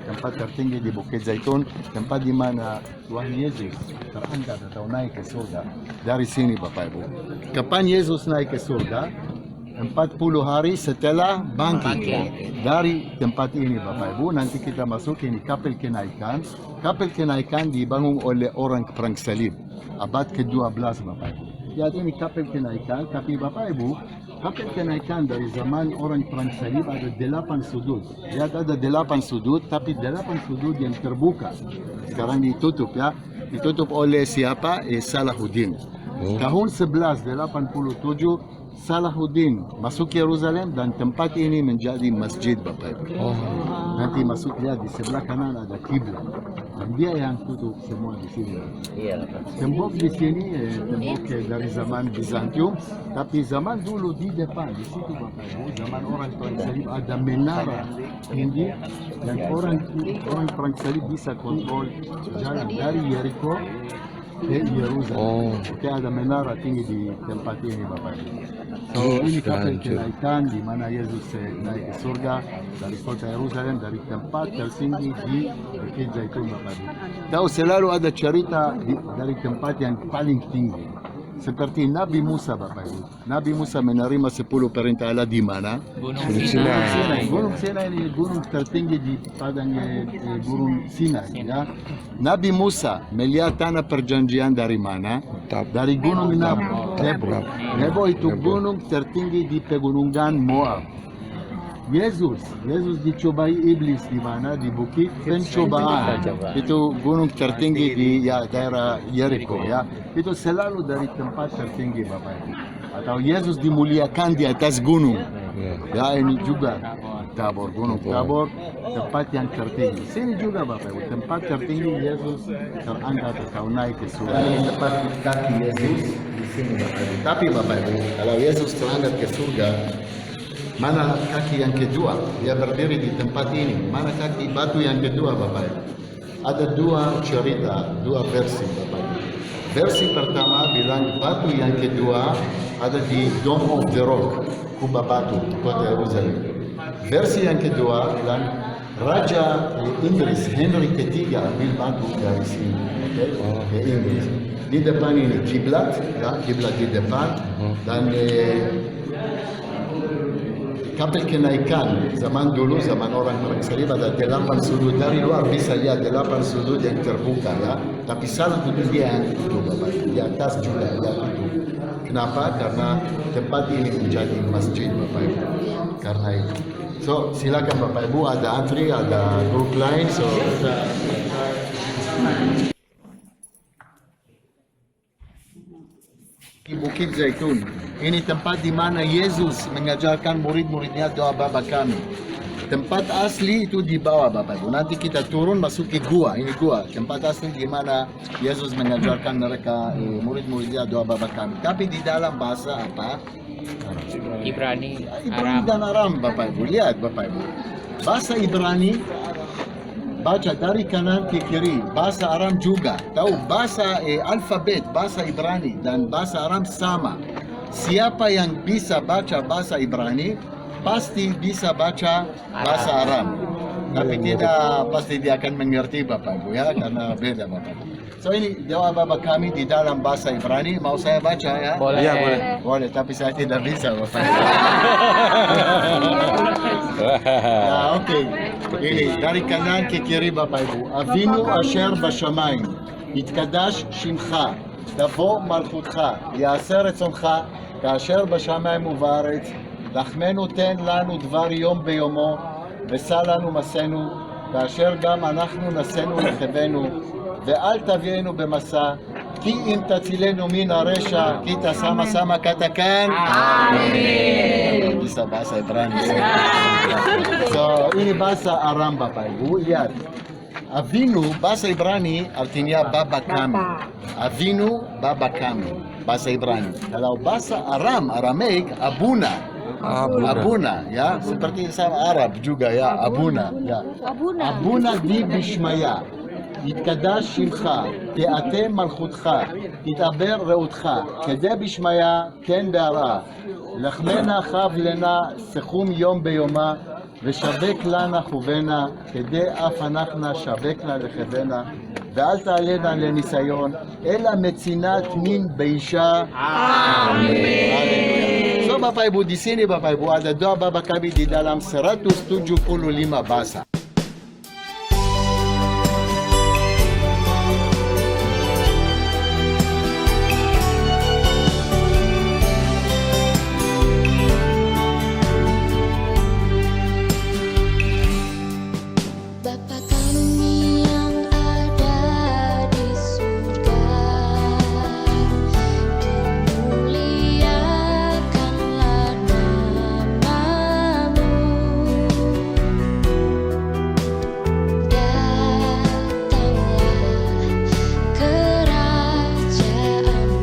tempat tertinggi di Bukit Zaitun, tempat di mana Tuhan Yesus terangkat atau naik ke surga. Dari sini Bapak Ibu. Kapan Yesus naik ke surga? 40 hari setelah bangkit. Dari tempat ini Bapak Ibu, nanti kita masuk ini kapel kenaikan. Kapel kenaikan dibangun oleh orang perang salib abad ke-12 Bapak Ibu. Ya, ini kapel kenaikan, tapi Bapak Ibu, kapel kenaikan dari zaman orang perang salib ada 8 sudut. Ya, ada 8 sudut, tapi 8 sudut yang terbuka. Sekarang ditutup ya. Ditutup oleh siapa? Salahuddin. Tahun 1187 Salahuddin masuk Yerusalem dan tempat ini menjadi masjid Bapak Ibu. Nanti masuk lihat di sebelah kanan ada kiblat. Dan dia yang tutup semua di sini. Tembok di sini tembok dari zaman Bizantium, tapi zaman dulu di depan di situ Bapak Ibu, zaman orang perang salib ada menara tinggi dan orang perang salib bisa kontrol jalan dari Jericho ke Yerusalem. Oke, ada menara tinggi di tempat ini Bapak Ibu. So, ini kapel kenaikan di mana Yesus naik ke surga dari kota Yerusalem, dari tempat tertinggi di Bukit Zaitun Bapak Ibu. Tahu selalu ada cerita dari tempat yang paling tinggi. Seperti Nabi Musa Bapak Ibu. Nabi Musa menerima 10 perintah Allah di mana? Gunung Sinai. Gunung Sinai ini gunung tertinggi di padang Gunung Sinai. Ya. Nabi Musa melihat tanah perjanjian dari mana? Dari Gunung Nebo. Nebo itu gunung tertinggi di pegunungan Moab. Yesus dicobai iblis di mana? Di bukit pencobaan. Itu gunung tertinggi di daerah Jericho ya. Itu selalu dari tempat tertinggi Bapak Ibu. Atau Yesus dimuliakan di atas gunung. Ya, ini juga Tabor, Gunung Tabor, tempat yang tertinggi. Sini juga Bapak Ibu, tempat tertinggi Yesus terangkat atau naik ke surga. Ini tempat kaki Yesus di sini Bapak Ibu. Tapi Bapak Ibu, kalau Yesus terangkat ke surga, mana kaki yang kedua? Dia berdiri di tempat ini. Mana kaki batu yang kedua Bapak Ibu? Ada dua cerita, dua versi Bapak Ibu. Versi pertama bilang batu yang kedua ada di Dome of the Rock, kubah batu, kota Yerusalem. Versi yang kedua bilang Raja Inggris Henry ketiga ambil batu dari sini, ke Inggris. Di depan ini kiblat, ya, kiblat di depan, dan kapel kenaikan zaman dulu, zaman orang perang salib ada 8 sudut. Dari luar bisa lihat 8 sudut yang terbuka ya. Tapi salah satu dia yang tutup Bapak Ibu. Di atas juga dia tutup. Kenapa? Karena tempat ini menjadi masjid Bapak Ibu. Karena itu. So silakan Bapak Ibu, ada antri, ada grup lain. So kita di Bukit Zaitun. Ini tempat di mana Yesus mengajarkan murid-muridnya doa Bapa Kami. Tempat asli itu di bawah Bapak Ibu. Nanti kita turun masuk ke gua. Ini gua. Tempat asli di mana Yesus mengajarkan mereka murid-muridnya doa Bapa Kami. Tapi di dalam bahasa apa? Ibrani, Ibrani dan Aram Bapak Ibu. Lihat Bapak Ibu. Bahasa Ibrani baca dari kanan ke kiri. Bahasa Aram juga. Tahu bahasa alfabet bahasa Ibrani dan bahasa Aram sama. Siapa yang bisa baca bahasa Ibrani pasti bisa baca bahasa Aram. Tapi tidak pasti dia akan mengerti Bapak Ibu ya, karena beda Bapak Ibu. So ini doa Bapa Kami di dalam bahasa Ibrani. Mau saya baca ya? Boleh. Ya, boleh. Boleh, tapi saya tidak bisa Bapak Ibu. Ya, oke. Ini dari kanan ke kiri Bapak Ibu. Avinu asher bashamayim, יתקדש שמך, תבוא מלכותך, יעשה רצונך, כאשר בשמיים ובארץ, לחמנו תן לנו דבר יום ביומו, ושא לנו מסנו, כאשר גם אנחנו נשאנו לחבנו, ואל תביאנו במסע, כי אם תצילנו מן הרשע, כי sama-sama katakan Amin. Bisa bahasa Ibrani. So, ini bahasa Aram Bapak Ibu, lihat. Avinu, bahasa Ibrani artinya Bapa kami. Avinu, Bapa kami, bahasa Ibrani. Kalau bahasa Aramaik, Abuna. Abuna, ya, seperti sama Arab juga ya, Abuna. Ya. Abuna di Bishmaya. יתקדש שמך, תעטה מלכותך, תתעבר רעותך, כדי בשמיה כן בהרעה. לחמנה חב לנה סכום יום ביומה, ושבק לה נחובנה, כדי אף אנחנו שבק לה לחבנה, ואל תעלנה לניסיון, אלא מצינת mין באישה. Amin. So Bapak Ibu di sini Bapak Ibu ada doa Bapak kami di dalam 175 bahasa. Bapa kami yang ada di surga, dimuliakanlah namamu, datanglah kerajaanmu,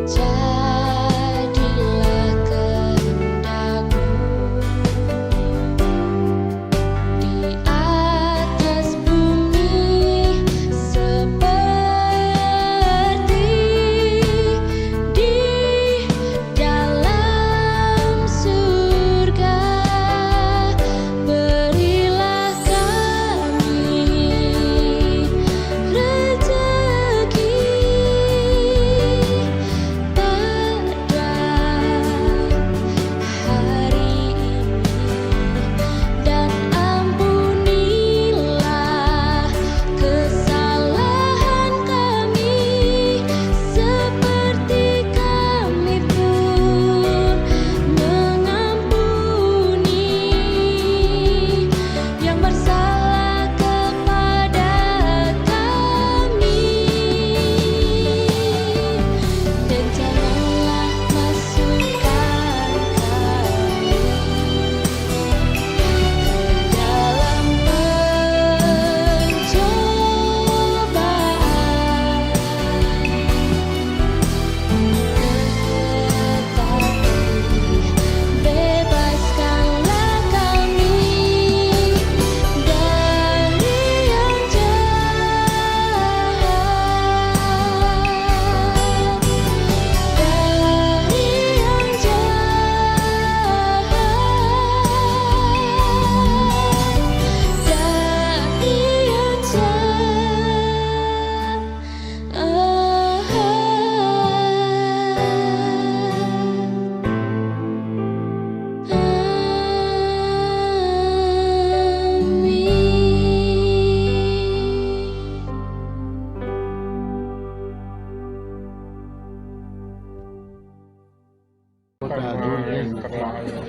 jadilah kehendakmu di atas bumi seperti di dalam surga. Berilah kami rezeki pada hari ini, dan ampunilah kesalahan kami seperti kami pun mengampuni yang bersalah kepada kami, dan janganlah masukkan kami dalam pencobaan, tetapi bebaskanlah kami dari yang jahat,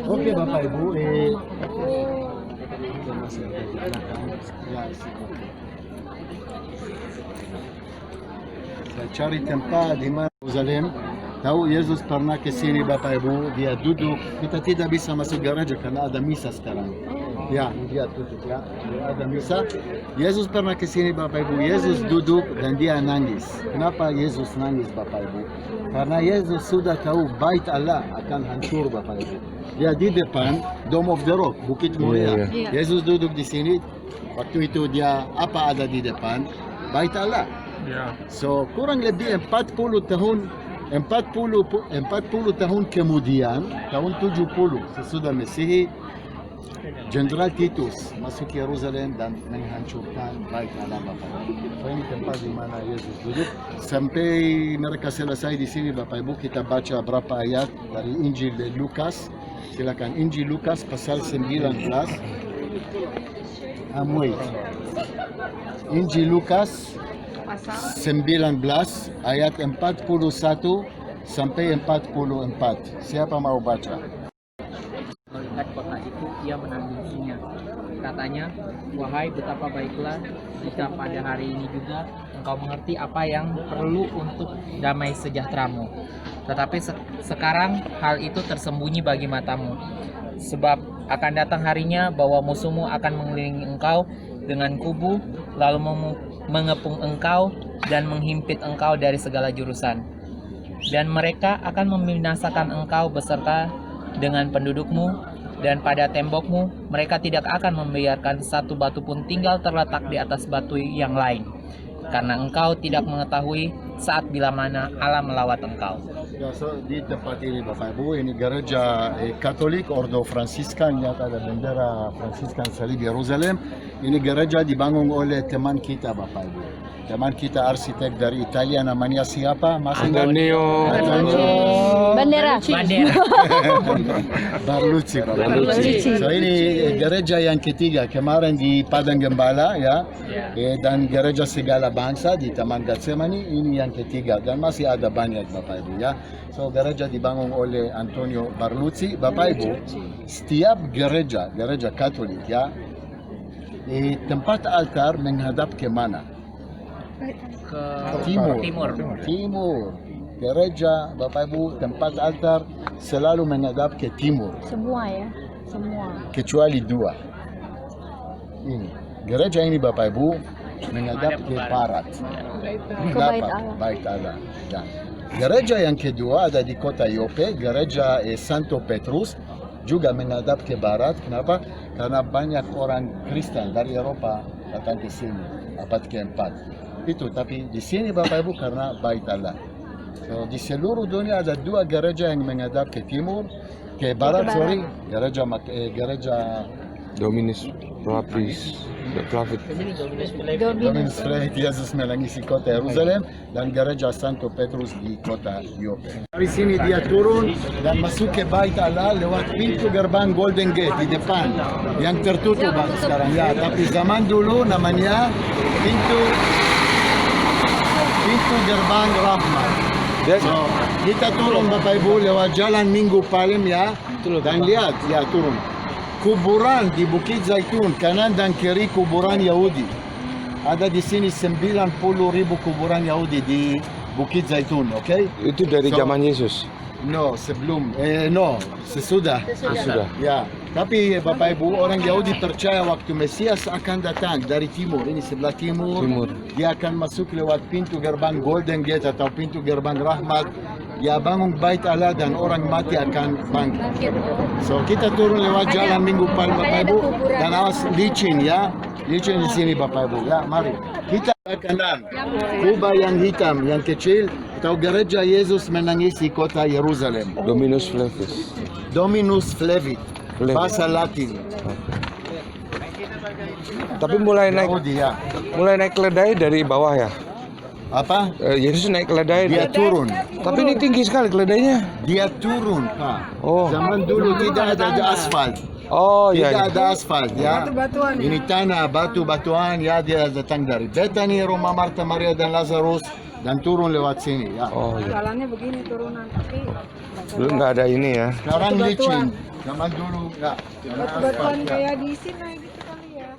Oke Bapak Ibu, kita masih ada di belakang. Ya, saya cari tempat di mana Yerusalem. Tahu Yesus pernah ke sini Bapak Ibu, dia duduk. Kita tidak bisa masuk gereja karena ada misa sekarang. Ya, dia duduk ya. Ada misa. Yesus pernah ke sini Bapak Ibu. Yesus duduk dan dia nangis. Kenapa Yesus nangis Bapak Ibu? Karena Yesus sudah tahu bait Allah akan hancur Bapak Ibu. Dia di depan Dome of the Rock, Bukit Mulia. Yesus duduk di sini. Waktu itu dia apa ada di depan? Bait Allah. So kurang lebih 40 tahun kemudian, tahun 70 sesudah Mesihi, Jenderal Titus masuk Yerusalem dan menghancurkan bait Allah Bapak Ibu. So ini tempat di mana Yesus duduk. Sampai mereka selesai di sini Bapak Ibu, kita baca berapa ayat dari Injil Lukas. Silakan Injil Lukas pasal 19. Wait. Injil Lukas 19 ayat 41 sampai 44. Siapa mau baca? Melihat kota itu, ia menangisinya. Katanya, wahai betapa baiklah jika pada hari ini juga engkau mengerti apa yang perlu untuk damai sejahteramu. Tetapi sekarang hal itu tersembunyi bagi matamu. Sebab akan datang harinya bahwa musuhmu akan mengelilingi engkau dengan kubu, lalu mengepung engkau dan menghimpit engkau dari segala jurusan. Dan mereka akan membinasakan engkau beserta dengan pendudukmu, dan pada tembokmu mereka tidak akan membiarkan satu batu pun tinggal terletak di atas batu yang lain, karena engkau tidak mengetahui saat bila mana Allah melawat engkau. Ya, so, di tempat ini Bapak Ibu, ini gereja Katolik Ordo Fransiskan, lihat ada bendera Fransiskan Salib Yerusalem. Ini gereja dibangun oleh teman kita Bapak Ibu. Teman kita arsitek dari Italia, namanya siapa? Mas Antonio Bendera. Barlucci. So ini gereja yang ketiga kemarin di Padang Gembala ya, dan gereja segala bangsa di Taman Getsemani, ini yang ketiga dan masih ada banyak Bapak Ibu ya. So gereja dibangun oleh Antonio Barlucci. Bapak Ibu, setiap gereja Katolik ya, tempat altar menghadap ke mana? Ke Timur. timur. Gereja Bapak Ibu, tempat altar selalu menghadap ke timur. Semua ya, semua. Kecuali dua. Ini gereja ini Bapak Ibu menghadap ke barat. Kenapa? Bait Allah. Ya. Gereja yang kedua ada di kota Yope, gereja Santo Petrus juga menghadap ke barat. Kenapa? Karena banyak orang Kristen dari Eropa datang ke sini, abad keempat. Itu tapi di sini Bapak Ibu karena bait Allah. So, di seluruh dunia ada dua gereja yang menghadap ke timur, ke barat, sorry, gereja Dominus Propis Prophet Dominus Flevit Yesus menangisi kota Yerusalem dan gereja Santo Petrus di kota Yope. Dari sini dia turun dan masuk ke bait Allah lewat pintu gerbang Golden Gate di depan yang tertutup sekarang ya, tapi zaman dulu namanya pintu gerbang Rahmat. So, kita turun Bapak Ibu lewat jalan Minggu Palem ya, dan lihat ya turun. Kuburan di Bukit Zaitun, kanan dan kiri kuburan Yahudi. Ada di sini 90.000 kuburan Yahudi di Bukit Zaitun, oke? itu dari zaman Yesus. No, sebelum, sesudah. Sudah. Ya, tapi Bapak Ibu, orang Yahudi percaya waktu Mesias akan datang dari timur, ini sebelah timur, dia akan masuk lewat pintu gerbang Golden Gate atau pintu gerbang Rahmat, dia bangun bait Allah dan orang mati akan bangkit. So kita turun lewat jalan Minggu Palem Bapak Ibu, dan awas licin ya, licin di sini Bapak Ibu ya, mari. Kita ke kanan, kubah yang hitam, yang kecil, atau gereja Yesus menangisi kota Yerusalem. Dominus Flevis. Dominus Flevit, bahasa Latin. Tapi mulai Yahudi ya. naik keledai dari bawah ya. Apa? Yesus naik keledai. Dia turun. Tapi ini tinggi sekali keledainya. Dia turun, Pak. Oh. Zaman dulu tidak ada asfal. Oh Tidak ya. ada asfal ya. Ini tanah, batu-batuan ya, dia datang dari Betani, Roma, Marta, Maria dan Lazarus dan turun lewat sini ya. Oh ya. Jalannya begini turunan tapi Dulu nggak ada ini ya. Sekarang licin. Zaman dulu enggak. batu-batuan kayak di sini gitu kali ya.